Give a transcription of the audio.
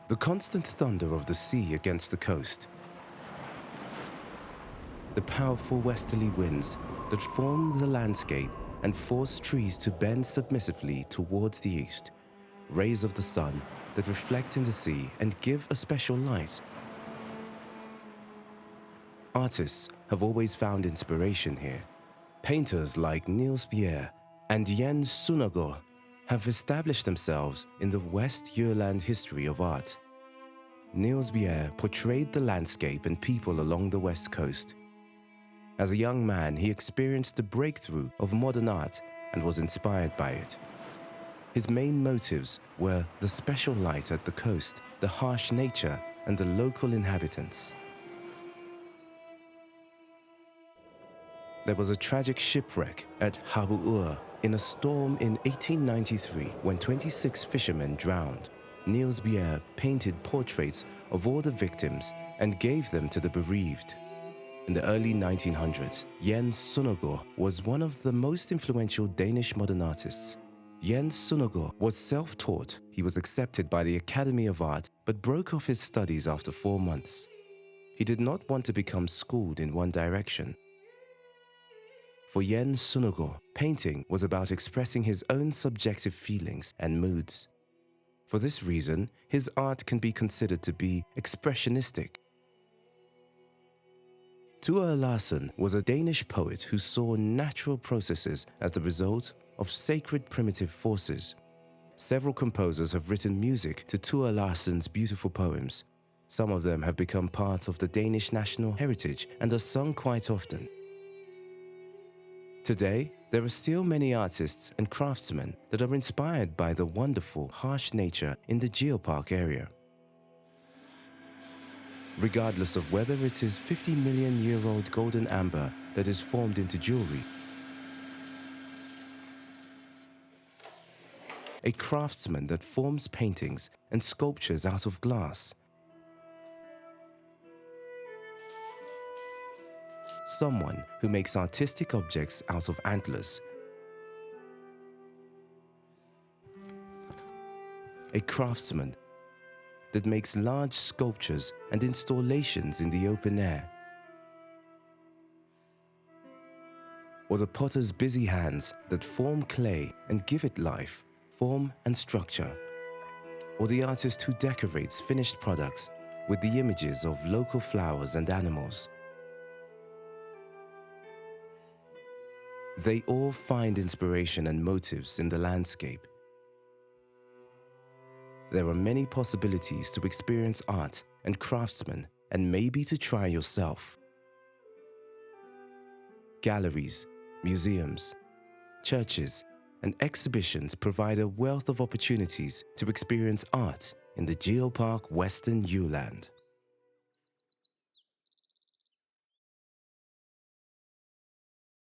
The constant thunder of the sea against the coast, the powerful westerly winds that form the landscape and force trees to bend submissively towards the east, rays of the sun that reflect in the sea and give a special light. Artists have always found inspiration here. Painters like Niels Bjerre and Jens Sundergaard have established themselves in the West Jutland history of art. Niels Bjerre portrayed the landscape and people along the west coast. As a young man, he experienced the breakthrough of modern art and was inspired by it. His main motives were the special light at the coast, the harsh nature, and the local inhabitants. There was a tragic shipwreck at Habur in a storm in 1893 when 26 fishermen drowned. Niels Bjerre painted portraits of all the victims and gave them to the bereaved. In the early 1900s, Jens Sundergaard was one of the most influential Danish modern artists. Jens Sundergaard was self-taught. He was accepted by the Academy of Art but broke off his studies after 4 months. He did not want to become schooled in one direction. For Jens Sundergaard, painting was about expressing his own subjective feelings and moods. For this reason, his art can be considered to be expressionistic. Tore Larsen was a Danish poet who saw natural processes as the result of sacred primitive forces. Several composers have written music to Tore Larsen's beautiful poems. Some of them have become part of the Danish national heritage and are sung quite often. Today, there are still many artists and craftsmen that are inspired by the wonderful, harsh nature in the Geopark area. Regardless of whether it is 50-million-year-old golden amber that is formed into jewelry, a craftsman that forms paintings and sculptures out of glass, someone who makes artistic objects out of antlers, a craftsman that makes large sculptures and installations in the open air, or the potter's busy hands that form clay and give it life, form and structure, or the artist who decorates finished products with the images of local flowers and animals. They all find inspiration and motives in the landscape. There are many possibilities to experience art and craftsmen and maybe to try yourself. Galleries, museums, churches, and exhibitions provide a wealth of opportunities to experience art in the Geopark Western Jutland.